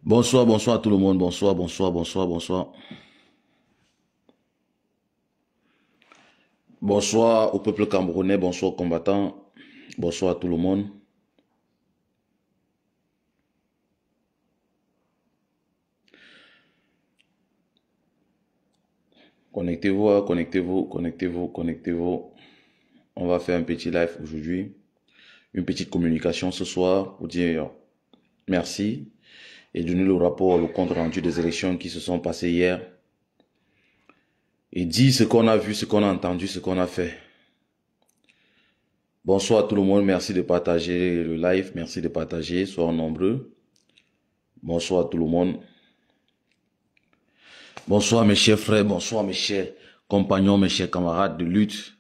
Bonsoir, bonsoir à tout le monde. Bonsoir, bonsoir, bonsoir, bonsoir. Bonsoir au peuple camerounais, bonsoir aux combattants. Bonsoir à tout le monde. Connectez-vous, connectez-vous, connectez-vous, connectez-vous. On va faire un petit live aujourd'hui. Une petite communication ce soir pour dire merci et donner le rapport, le compte rendu des élections qui se sont passées hier. Et dire ce qu'on a vu, ce qu'on a entendu, ce qu'on a fait. Bonsoir à tout le monde, merci de partager le live, merci de partager, soyons nombreux. Bonsoir à tout le monde. Bonsoir mes chers frères, bonsoir mes chers compagnons, mes chers camarades de lutte.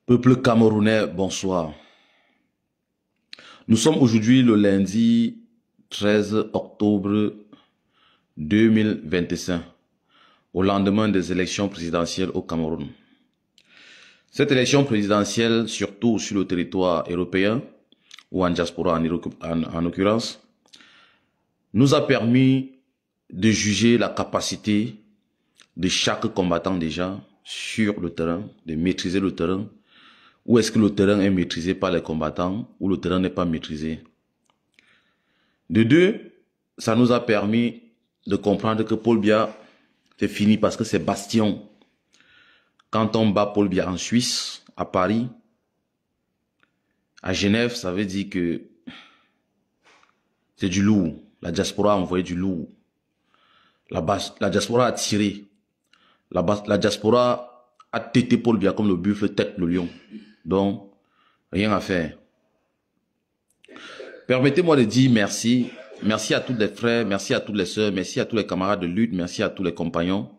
Peuple camerounais, bonsoir. Nous sommes aujourd'hui le lundi 13 octobre 2025, au lendemain des élections présidentielles au Cameroun. Cette élection présidentielle, surtout sur le territoire européen, ou en diaspora en l'occurrence, nous a permis de juger la capacité de chaque combattant déjà sur le terrain, de maîtriser le terrain. Ou est-ce que le terrain est maîtrisé par les combattants ou le terrain n'est pas maîtrisé? De deux, ça nous a permis de comprendre que Paul Biya, c'est fini parce que c'est bastion. Quand on bat Paul Biya en Suisse, à Paris, à Genève, ça veut dire que c'est du lourd. La diaspora a envoyé du lourd. La diaspora a tiré. La diaspora a tété Paul Biya comme le buffle tête le lion. Donc, rien à faire. Permettez-moi de dire merci. Merci à tous les frères, merci à toutes les sœurs, merci à tous les camarades de lutte, merci à tous les compagnons.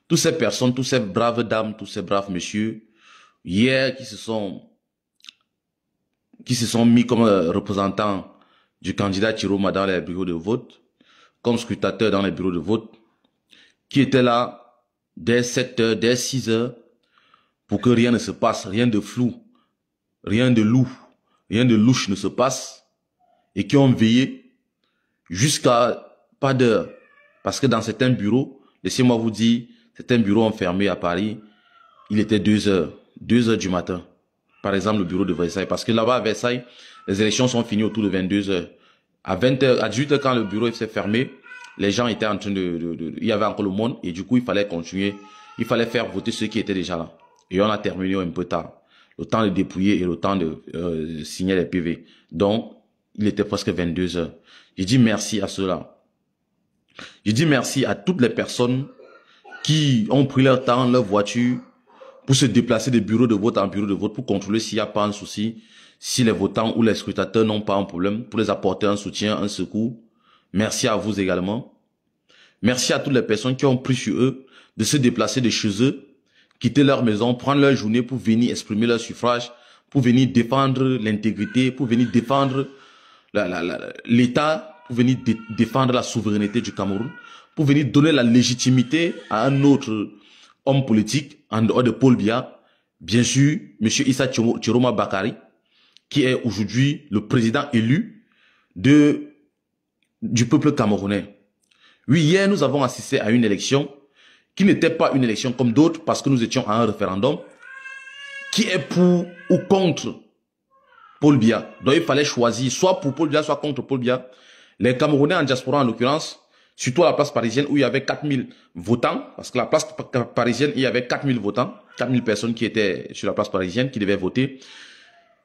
Toutes ces personnes, tous ces braves dames, tous ces braves messieurs, hier, qui se sont mis comme représentants du candidat Chiroma dans les bureaux de vote, comme scrutateurs dans les bureaux de vote, qui étaient là dès 7 heures, dès 6 heures, pour que rien ne se passe, rien de flou, rien de louche ne se passe, et qui ont veillé jusqu'à pas d'heure. Parce que dans certains bureaux, laissez-moi vous dire, certains bureaux enfermés à Paris, il était 2 heures du matin. Par exemple, le bureau de Versailles. Parce que là-bas, à Versailles, les élections sont finies autour de 22 heures. À 20 heures, à 18 heures, quand le bureau s'est fermé, les gens étaient en train il y avait encore le monde, et du coup, il fallait continuer. Il fallait faire voter ceux qui étaient déjà là. Et on a terminé un peu tard. Le temps de dépouiller et le temps de signer les PV. Donc, il était presque 22 heures. Je dis merci à ceux-là. Je dis merci à toutes les personnes qui ont pris leur temps, leur voiture, pour se déplacer de bureau de vote en bureau de vote, pour contrôler s'il n'y a pas un souci, si les votants ou les scrutateurs n'ont pas un problème, pour les apporter un soutien, un secours. Merci à vous également. Merci à toutes les personnes qui ont pris sur eux de se déplacer de chez eux, quitter leur maison, prendre leur journée pour venir exprimer leur suffrage, pour venir défendre l'intégrité, pour venir défendre l'État, pour venir défendre la souveraineté du Cameroun, pour venir donner la légitimité à un autre homme politique, en dehors de Paul Biya, bien sûr, M. Issa Chiroma Bakary, qui est aujourd'hui le président élu du peuple camerounais. Oui, hier, nous avons assisté à une élection qui n'était pas une élection comme d'autres, parce que nous étions à un référendum qui est pour ou contre Paul Biya. Donc il fallait choisir soit pour Paul Biya, soit contre Paul Biya. Les Camerounais en diaspora en l'occurrence, surtout à la place parisienne où il y avait 4000 votants, parce que la place parisienne, il y avait 4000 votants, 4000 personnes qui étaient sur la place parisienne, qui devaient voter.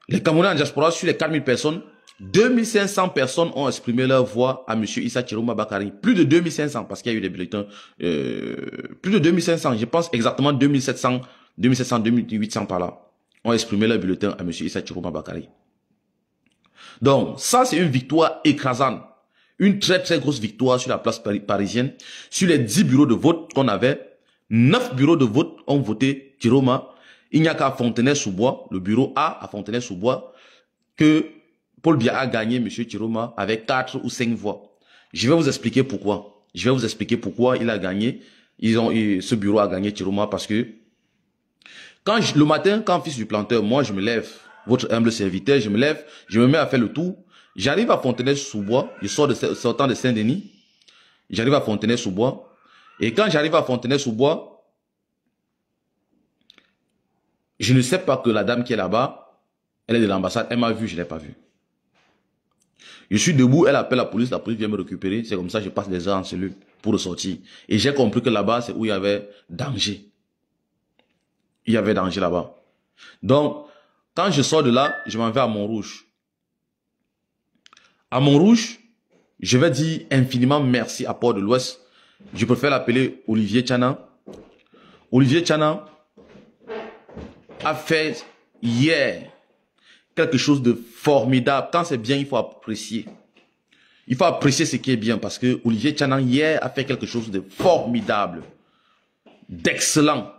Les Camerounais en diaspora, sur les 4000 personnes, 2500 personnes ont exprimé leur voix à M. Issa Chiroma Bakary. Plus de 2500, parce qu'il y a eu des bulletins. Plus de 2500, je pense exactement 2700, 2800 par là, ont exprimé leur bulletin à M. Issa Chiroma Bakary. Donc, ça, c'est une victoire écrasante. Une très, très grosse victoire sur la place parisienne. Sur les 10 bureaux de vote qu'on avait, 9 bureaux de vote ont voté Chiroma. Il n'y a qu'à Fontenay-sous-Bois, le bureau A à Fontenay-sous-Bois, que Paul Biya a gagné M. Chiroma avec 4 ou 5 voix. Je vais vous expliquer pourquoi. Je vais vous expliquer pourquoi il a gagné. Ce bureau a gagné Chiroma parce que le matin, quand fils du planteur, moi je me lève, votre humble serviteur, je me lève, je me mets à faire le tour. J'arrive à Fontenay-sous-Bois, je sors sortant de Saint-Denis, j'arrive à Fontenay-sous-Bois, et quand j'arrive à Fontenay-sous-Bois, je ne sais pas que la dame qui est là-bas, elle est de l'ambassade, elle m'a vu, je ne l'ai pas vue. Je suis debout, elle appelle la police vient me récupérer, c'est comme ça que je passe des heures en cellule pour ressortir. Et j'ai compris que là-bas, c'est où il y avait danger. Il y avait danger là-bas. Donc, quand je sors de là, je m'en vais à Montrouge. À Montrouge, je vais dire infiniment merci à Port de l'Ouest. Je préfère l'appeler Olivier Tchana. Olivier Tchana a fait hier quelque chose de formidable. Quand c'est bien, il faut apprécier. Il faut apprécier ce qui est bien parce que Olivier Tchana hier a fait quelque chose de formidable, d'excellent.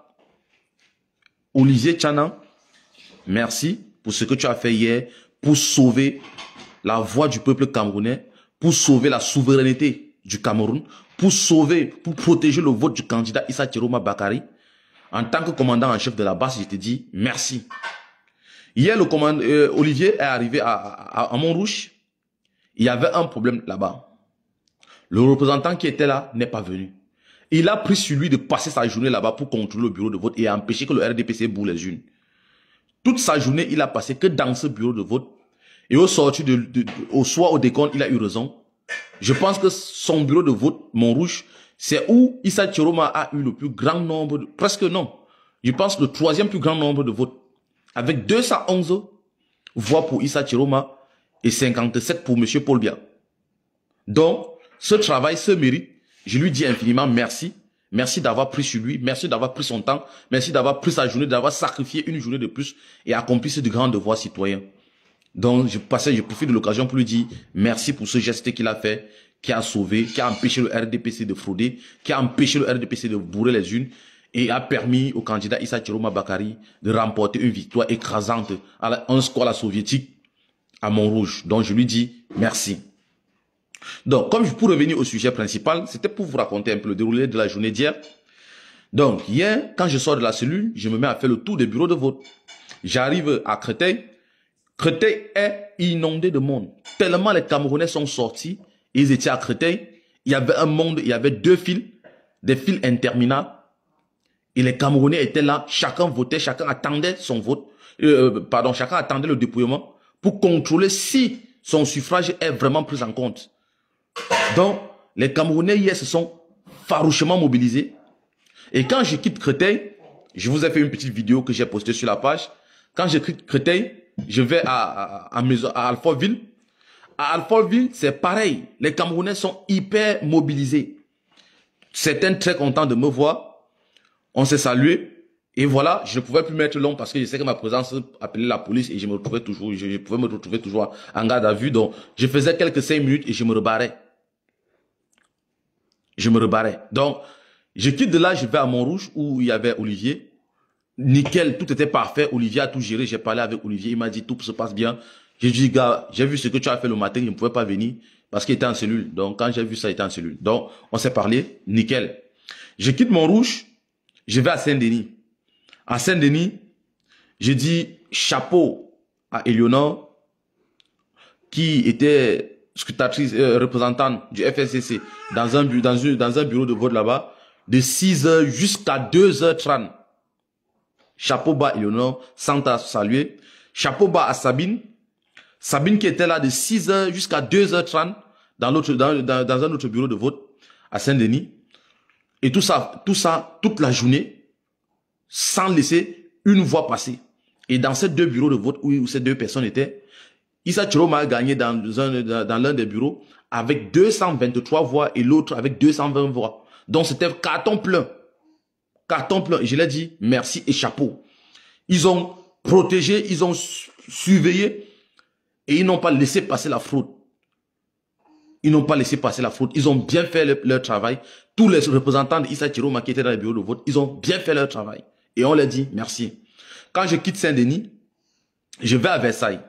Olivier Tchana, merci pour ce que tu as fait hier pour sauver la voix du peuple camerounais, pour sauver la souveraineté du Cameroun, pour sauver, pour protéger le vote du candidat Issa Chiroma Bakari. En tant que commandant en chef de la base, je te dis merci. Hier, Olivier est arrivé à Montrouge. Il y avait un problème là-bas. Le représentant qui était là n'est pas venu. Il a pris sur lui de passer sa journée là-bas pour contrôler le bureau de vote et empêcher que le RDPC boule les urnes. Toute sa journée, il a passé que dans ce bureau de vote. Et au sortir au soir au décompte, il a eu raison. Je pense que son bureau de vote, Montrouge, c'est où Issa Chiroma a eu le plus grand nombre, presque non. Je pense le troisième plus grand nombre de votes. Avec 211 voix pour Issa Chiroma et 57 pour M. Paul Biya. Donc, ce travail, ce mérite, je lui dis infiniment merci. Merci d'avoir pris sur lui, merci d'avoir pris son temps, merci d'avoir pris sa journée, d'avoir sacrifié une journée de plus et accompli ce grand devoir citoyen. Donc, je profite de l'occasion pour lui dire merci pour ce geste qu'il a fait, qui a sauvé, qui a empêché le RDPC de frauder, qui a empêché le RDPC de bourrer les urnes et a permis au candidat Issa Chiroma Bakari de remporter une victoire écrasante à un score soviétique à Montrouge. Donc, je lui dis merci. Donc, pour revenir au sujet principal, c'était pour vous raconter un peu le déroulé de la journée d'hier. Donc, hier, quand je sors de la cellule, je me mets à faire le tour des bureaux de vote. J'arrive à Créteil. Créteil est inondé de monde. Tellement les Camerounais sont sortis, ils étaient à Créteil. Il y avait un monde, il y avait deux files, des files interminables. Et les Camerounais étaient là, chacun votait, chacun attendait son vote, chacun attendait le dépouillement pour contrôler si son suffrage est vraiment pris en compte. Donc, les Camerounais hier se sont farouchement mobilisés. Et quand je quitte Créteil, je vous ai fait une petite vidéo que j'ai postée sur la page. Quand je quitte Créteil, je vais à Alfortville. À Alfortville, c'est pareil. Les Camerounais sont hyper mobilisés. Certains très contents de me voir. On s'est salué. Et voilà, je ne pouvais plus mettre long parce que je sais que ma présence appelait la police et je pouvais me retrouver toujours en garde à vue. Donc, je faisais quelques 5 minutes et je me rebarrais. Donc, je quitte de là, je vais à Montrouge où il y avait Olivier. Nickel, tout était parfait. Olivier a tout géré. J'ai parlé avec Olivier. Il m'a dit tout se passe bien. J'ai dit, gars, j'ai vu ce que tu as fait le matin. Je ne pouvais pas venir parce qu'il était en cellule. Donc, quand j'ai vu ça, il était en cellule. Donc, on s'est parlé. Nickel. Je quitte Montrouge. Je vais à Saint-Denis. À Saint-Denis, je dis chapeau à Eleonore, qui était scrutatrice, représentante du FSCC dans un bureau de vote là-bas, de 6h jusqu'à 2h30. Chapeau bas Eleonore, sans à saluer. Chapeau bas à Sabine. Sabine qui était là de 6h jusqu'à 2h30 dans un autre bureau de vote à Saint-Denis. Et tout ça, toute la journée, sans laisser une voix passer. Et dans ces deux bureaux de vote où ces deux personnes étaient, Issa Chiroma a gagné dans l'un des bureaux avec 223 voix et l'autre avec 220 voix. Donc c'était carton plein. Carton plein. Et je l'ai dit, merci et chapeau. Ils ont protégé, ils ont surveillé et ils n'ont pas laissé passer la fraude. Ils n'ont pas laissé passer la fraude. Ils ont bien fait leur travail. Tous les représentants d'Issa Chiroma qui étaient dans les bureaux de vote, ils ont bien fait leur travail. Et on leur dit merci. Quand je quitte Saint-Denis, je vais à Versailles.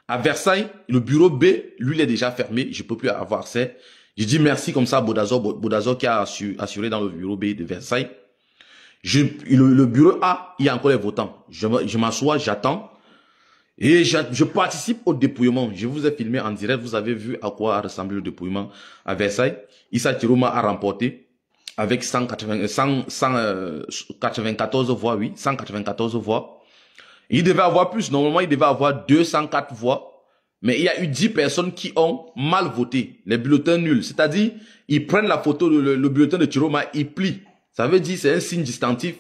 À Versailles, le bureau B, lui, il est déjà fermé. Je ne peux plus avoir accès. Je dis merci comme ça à Bodazor qui a assuré dans le bureau B de Versailles. Le bureau A, il y a encore les votants. Je m'assois, j'attends. Et je participe au dépouillement. Je vous ai filmé en direct. Vous avez vu à quoi a ressemblé le dépouillement à Versailles. Issa Chiroma a remporté avec 194 voix, oui, 194 voix. Il devait avoir plus. Normalement, il devait avoir 204 voix. Mais il y a eu 10 personnes qui ont mal voté. Les bulletins nuls. C'est-à-dire, ils prennent la photo, le bulletin de Chiroma, ils plient. Ça veut dire, c'est un signe distinctif.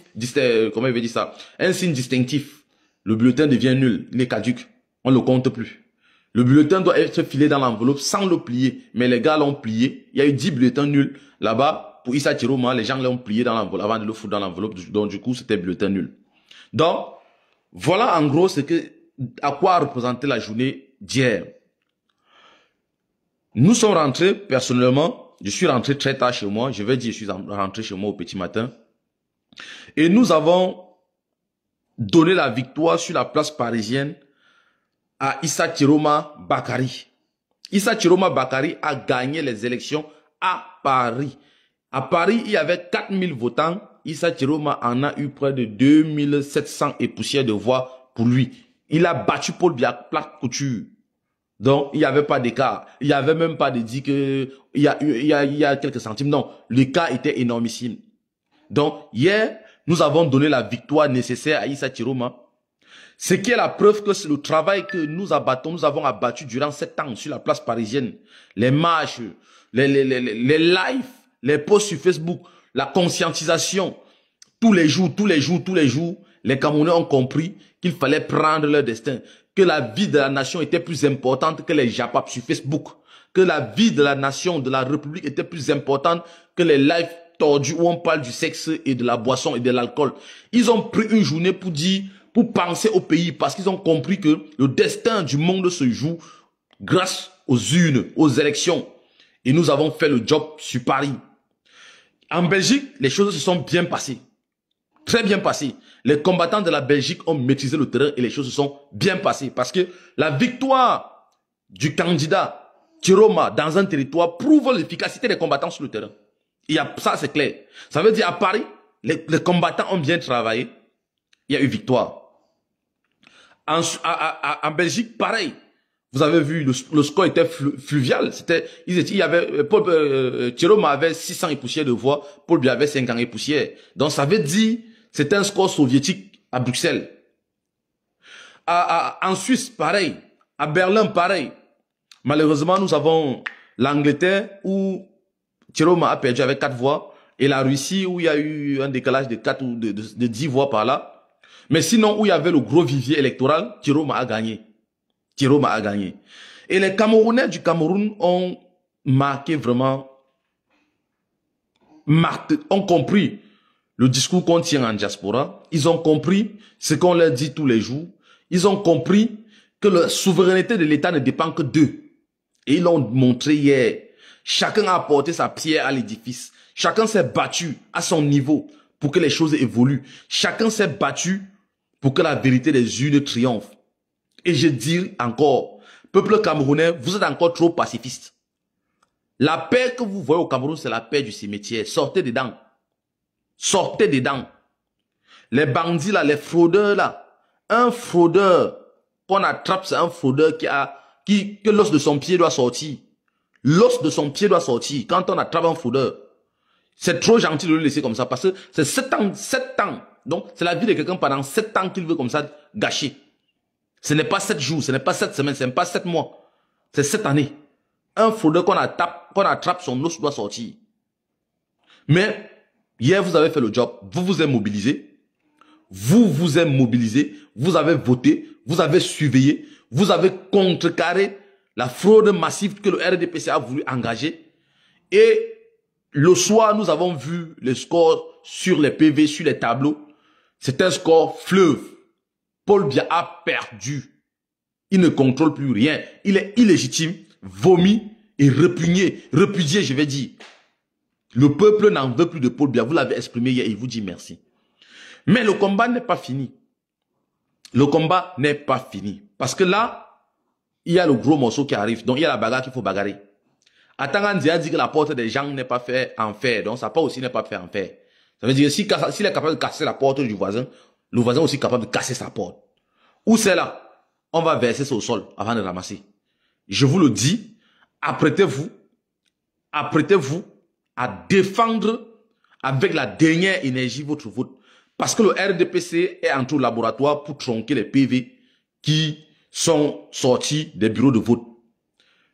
Comment il veut dire ça? Un signe distinctif. Le bulletin devient nul. Il est caduc. On ne le compte plus. Le bulletin doit être filé dans l'enveloppe sans le plier. Mais les gars l'ont plié. Il y a eu 10 bulletins nuls. Là-bas, pour Issa Chiroma, les gens l'ont plié dans l'enveloppe avant de le foutre dans l'enveloppe. Donc, du coup, c'était bulletin nul. Donc, voilà en gros à quoi représentait la journée d'hier. Nous sommes rentrés, personnellement, je suis rentré très tard chez moi. Je vais dire, je suis rentré chez moi au petit matin. Et nous avons donné la victoire sur la place parisienne à Issa Chiroma Bakary. Issa Chiroma Bakary a gagné les élections à Paris. À Paris, il y avait 4000 votants. Issa Chiroma en a eu près de 2700 et poussière de voix pour lui. Il a battu Paul Biya plate couture. Donc, il n'y avait pas d'écart. Il n'y avait même pas de dire que il y a quelques centimes. Non, l'écart était énormissime. Donc, hier, nous avons donné la victoire nécessaire à Issa Chiroma. Ce qui est la preuve que c'est le travail que nous avons abattu durant 7 ans sur la place parisienne. Les marches, les lives, les posts sur Facebook, la conscientisation. Tous les jours, les Camerounais ont compris qu'il fallait prendre leur destin. Que la vie de la nation était plus importante que les japap sur Facebook. Que la vie de la nation, de la République était plus importante que les lives tordus où on parle du sexe et de la boisson et de l'alcool. Ils ont pris une journée pour penser au pays parce qu'ils ont compris que le destin du monde se joue grâce aux urnes, aux élections. Et nous avons fait le job sur Paris. En Belgique, les choses se sont bien passées. Très bien passées. Les combattants de la Belgique ont maîtrisé le terrain et les choses se sont bien passées. Parce que la victoire du candidat Chiroma dans un territoire prouve l'efficacité des combattants sur le terrain. Ça, c'est clair. Ça veut dire à Paris, les combattants ont bien travaillé. Il y a eu victoire. En Belgique, pareil. Vous avez vu, le score était fluvial. Chiroma avait 600 et poussière de voix, Paul Biya avait 50 et poussière. Donc ça veut dire, c'est un score soviétique à Bruxelles. En Suisse, pareil. À Berlin, pareil. Malheureusement, nous avons l'Angleterre où Chiroma a perdu avec 4 voix et la Russie où il y a eu un décalage de 4 ou de 10 voix par là. Mais sinon, où il y avait le gros vivier électoral, Chiroma a gagné. Chiroma a gagné. Et les Camerounais du Cameroun ont ont compris le discours qu'on tient en diaspora. Ils ont compris ce qu'on leur dit tous les jours. Ils ont compris que la souveraineté de l'État ne dépend que d'eux. Et ils l'ont montré hier. Chacun a apporté sa pierre à l'édifice. Chacun s'est battu à son niveau pour que les choses évoluent. Chacun s'est battu pour que la vérité des urnes triomphe. Et je dis encore, peuple camerounais, vous êtes encore trop pacifiste. La paix que vous voyez au Cameroun, c'est la paix du cimetière. Sortez dedans. Sortez dedans. Les bandits là, les fraudeurs là. Un fraudeur qu'on attrape, c'est un fraudeur que l'os de son pied doit sortir. L'os de son pied doit sortir. Quand on attrape un fraudeur, c'est trop gentil de le laisser comme ça parce que c'est 7 ans. Donc, c'est la vie de quelqu'un pendant 7 ans qu'il veut comme ça gâcher. Ce n'est pas 7 jours, ce n'est pas 7 semaines, ce n'est pas 7 mois. C'est 7 années. Un fraudeur qu'on attrape, son os doit sortir. Mais, hier, vous avez fait le job. Vous vous êtes mobilisé. Vous êtes mobilisé. Vous avez voté. Vous avez surveillé. Vous avez contrecarré la fraude massive que le RDPC a voulu engager. Et le soir, nous avons vu les scores sur les PV, sur les tableaux. C'est un score fleuve. Paul Biya a perdu. Il ne contrôle plus rien. Il est illégitime, vomi et répudié, je vais dire. Le peuple n'en veut plus de Paul Biya. Vous l'avez exprimé hier, il vous dit merci. Mais le combat n'est pas fini. Le combat n'est pas fini. Parce que là, il y a le gros morceau qui arrive. Donc, il y a la bagarre qu'il faut bagarrer. Atangandi a dit que la porte des gens n'est pas faite en fer. Donc, sa porte aussi n'est pas faite en fer. Ça veut dire que s'il est capable de casser la porte du voisin, le voisin est aussi capable de casser sa porte. Où c'est là? on va verser ça au sol avant de ramasser. Je vous le dis, apprêtez-vous à défendre avec la dernière énergie votre vote. Parce que le RDPC est entré au laboratoire pour tronquer les PV qui sont sortis des bureaux de vote.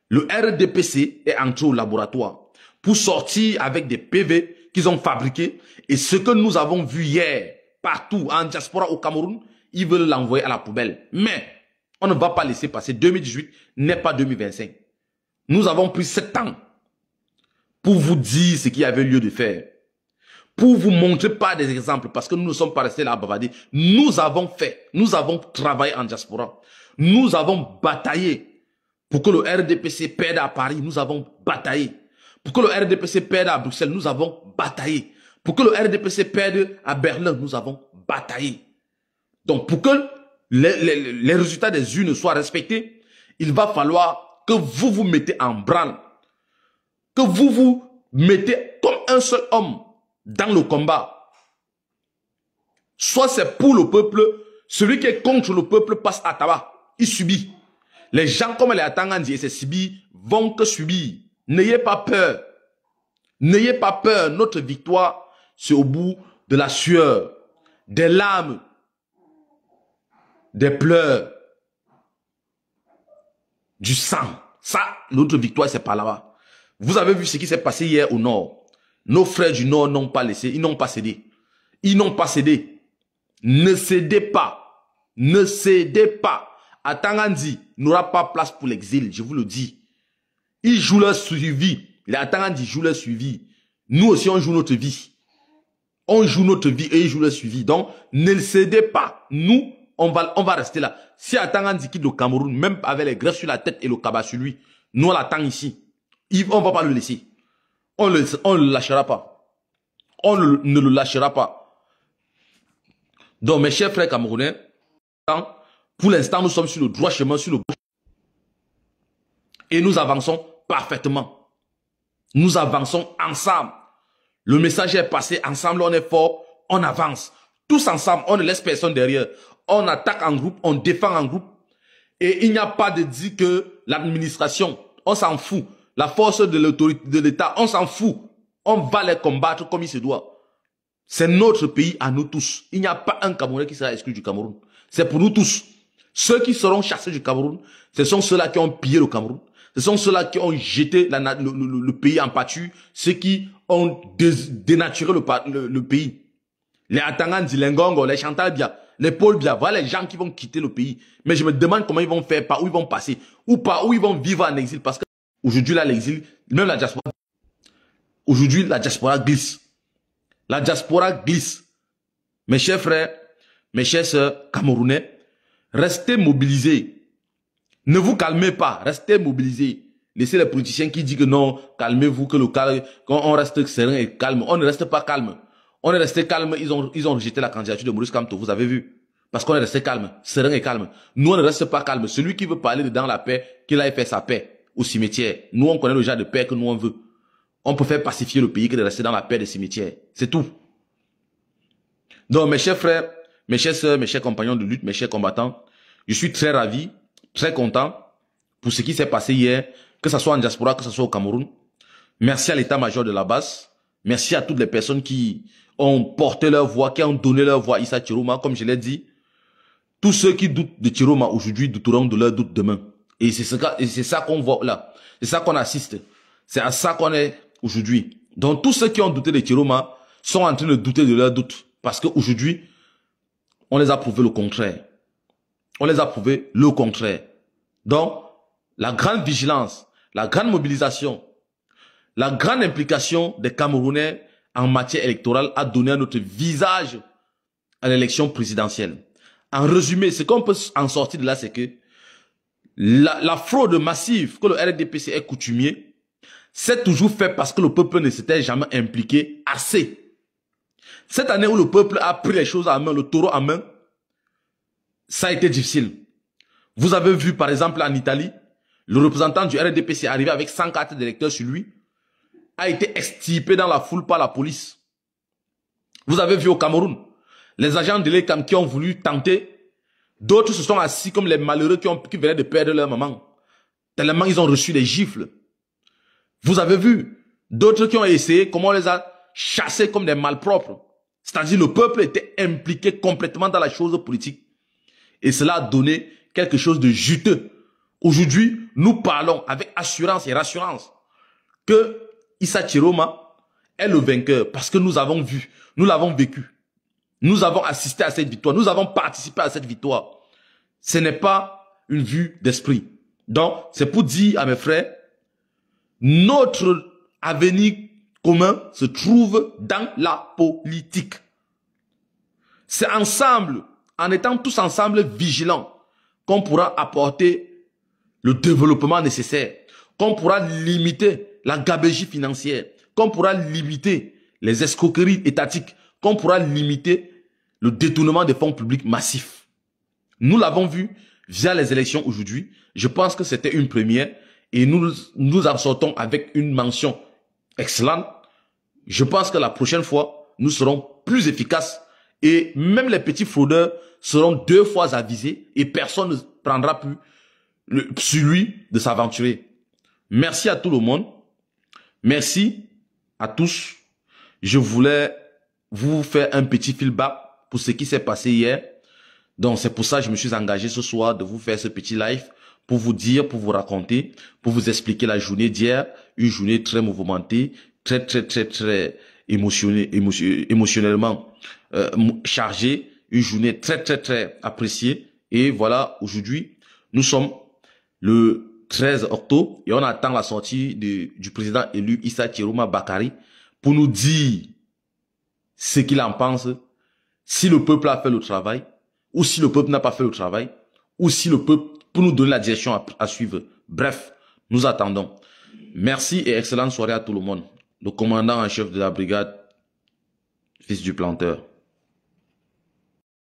Le RDPC est entré au laboratoire pour sortir avec des PV qu'ils ont fabriqués. Et ce que nous avons vu hier, partout en diaspora au Cameroun, ils veulent l'envoyer à la poubelle. Mais on ne va pas laisser passer. 2018 n'est pas 2025. Nous avons pris 7 ans pour vous dire ce qu'il y avait lieu de faire. Pour vous montrer pas des exemples, parce que nous ne sommes pas restés là à bavarder. Nous avons fait, nous avons travaillé en diaspora. Nous avons bataillé pour que le RDPC perde à Paris. Nous avons bataillé. Pour que le RDPC perde à Bruxelles, nous avons bataillé. Pour que le RDPC perde à Berlin, nous avons bataillé. Donc, pour que les résultats des urnes soient respectés, il va falloir que vous vous mettez en branle. Que vous vous mettez comme un seul homme dans le combat. Soit c'est pour le peuple, celui qui est contre le peuple passe à tabac. Il subit. Les gens comme les Atangandi et ses Sibi vont que subir. N'ayez pas peur. N'ayez pas peur. Notre victoire, c'est au bout de la sueur, des larmes, des pleurs, du sang. Ça, notre victoire, c'est par là-bas. Vous avez vu ce qui s'est passé hier au Nord. Nos frères du Nord n'ont pas laissé, ils n'ont pas cédé. Ils n'ont pas cédé. Ne cédez pas. Ne cédez pas. Atangandi n'aura pas place pour l'exil, je vous le dis. Ils jouent leur suivi. Les Atangandi jouent leur suivi. Nous aussi, on joue notre vie. On joue notre vie et ils jouent leur suivi. Donc, ne cédez pas. Nous, on va rester là. Si Atangandi quitte le Cameroun, même avec les greffes sur la tête et le cabas sur lui, nous, on l'attend ici. On ne va pas le laisser. On ne le lâchera pas. On ne le lâchera pas. Donc, mes chers frères camerounais, pour l'instant, nous sommes sur le droit chemin, sur le bon chemin. Et nous avançons parfaitement. Nous avançons ensemble. Le message est passé. Ensemble, on est fort. On avance. Tous ensemble, on ne laisse personne derrière. On attaque en groupe, on défend en groupe. Et il n'y a pas de dire que l'administration, on s'en fout. La force de l'autorité de l'État, on s'en fout. On va les combattre comme il se doit. C'est notre pays à nous tous. Il n'y a pas un Camerounais qui sera exclu du Cameroun. C'est pour nous tous. Ceux qui seront chassés du Cameroun, ce sont ceux-là qui ont pillé le Cameroun. Ce sont ceux-là qui ont jeté le pays en pâture. Ceux qui ont dénaturé le pays. Les Atangandi, les Ngongo, les Chantal Bia, les Paul Bia, voilà les gens qui vont quitter le pays. Mais je me demande comment ils vont faire, par où ils vont passer, ou par où ils vont vivre en exil. Parce que aujourd'hui, là, l'exil, même la diaspora, aujourd'hui, la diaspora glisse. La diaspora glisse. Mes chers frères, mes chers sœurs camerounais, restez mobilisés. Ne vous calmez pas, restez mobilisés. Laissez les politiciens qui disent que non, calmez-vous, que le calme, qu'on reste serein et calme. On ne reste pas calme. On est resté calme, ils ont rejeté la candidature de Maurice Kamto, vous avez vu. Parce qu'on est resté calme, serein et calme. Nous, on ne reste pas calme. Celui qui veut parler de dans la paix, qu'il aille faire sa paix au cimetière. Nous, on connaît le genre de paix que nous, on veut. On peut faire pacifier le pays que de rester dans la paix des cimetières. C'est tout. Donc, mes chers frères, mes chères sœurs, mes chers compagnons de lutte, mes chers combattants, je suis très ravi, très content pour ce qui s'est passé hier, que ce soit en diaspora, que ce soit au Cameroun. Merci à l'état-major de la base. Merci à toutes les personnes qui ont porté leur voix, qui ont donné leur voix à Issa Chiroma, comme je l'ai dit. Tous ceux qui doutent de Chiroma aujourd'hui douteront de leur doute demain. Et c'est ça qu'on voit là. C'est ça qu'on assiste. C'est à ça qu'on est aujourd'hui. Donc tous ceux qui ont douté de Chiroma sont en train de douter de leur doute. Parce qu'aujourd'hui, on les a prouvé le contraire. On les a prouvé le contraire. Donc, la grande vigilance, la grande mobilisation, la grande implication des Camerounais en matière électorale a donné à notre visage à l'élection présidentielle. En résumé, ce qu'on peut en sortir de là, c'est que la fraude massive que le RDPC est coutumier, c'est toujours fait parce que le peuple ne s'était jamais impliqué assez. Cette année où le peuple a pris les choses en main, le taureau en main, ça a été difficile. Vous avez vu par exemple en Italie, le représentant du RDPC arrivé avec 100 cartes d'électeurs sur lui, a été extirpé dans la foule par la police. Vous avez vu au Cameroun, les agents de l'ECAM qui ont voulu tenter D'autres se sont assis comme les malheureux qui venaient de perdre leur maman. Tellement ils ont reçu des gifles. Vous avez vu d'autres qui ont essayé, comment on les a chassés comme des malpropres. C'est-à-dire le peuple était impliqué complètement dans la chose politique. Et cela a donné quelque chose de juteux. Aujourd'hui, nous parlons avec assurance et rassurance que Issa Chiroma est le vainqueur parce que nous avons vu, nous l'avons vécu. Nous avons assisté à cette victoire, nous avons participé à cette victoire. Ce n'est pas une vue d'esprit. Donc, c'est pour dire à mes frères, notre avenir commun se trouve dans la politique. C'est ensemble, en étant tous ensemble vigilants, qu'on pourra apporter le développement nécessaire, qu'on pourra limiter la gabegie financière, qu'on pourra limiter les escroqueries étatiques, qu'on pourra limiter le détournement des fonds publics massifs. Nous l'avons vu via les élections aujourd'hui. Je pense que c'était une première et nous en sortons avec une mention excellente. Je pense que la prochaine fois, nous serons plus efficaces et même les petits fraudeurs seront 2 fois avisés et personne ne prendra plus sur lui de s'aventurer. Merci à tout le monde. Merci à tous. Je voulais vous faire un petit feedback pour ce qui s'est passé hier. Donc c'est pour ça que je me suis engagé ce soir de vous faire ce petit live pour vous dire, pour vous raconter, pour vous expliquer la journée d'hier, une journée très mouvementée, très émotionnellement chargée, une journée très appréciée. Et voilà, aujourd'hui, nous sommes le 13 octobre et on attend la sortie du président élu Issa Chiroma Bakary pour nous dire ce qu'il en pense, si le peuple a fait le travail, ou si le peuple n'a pas fait le travail, ou si le peuple, pour nous donner la direction à suivre. Bref, nous attendons. Merci et excellente soirée à tout le monde. Le commandant en chef de la brigade, fils du planteur.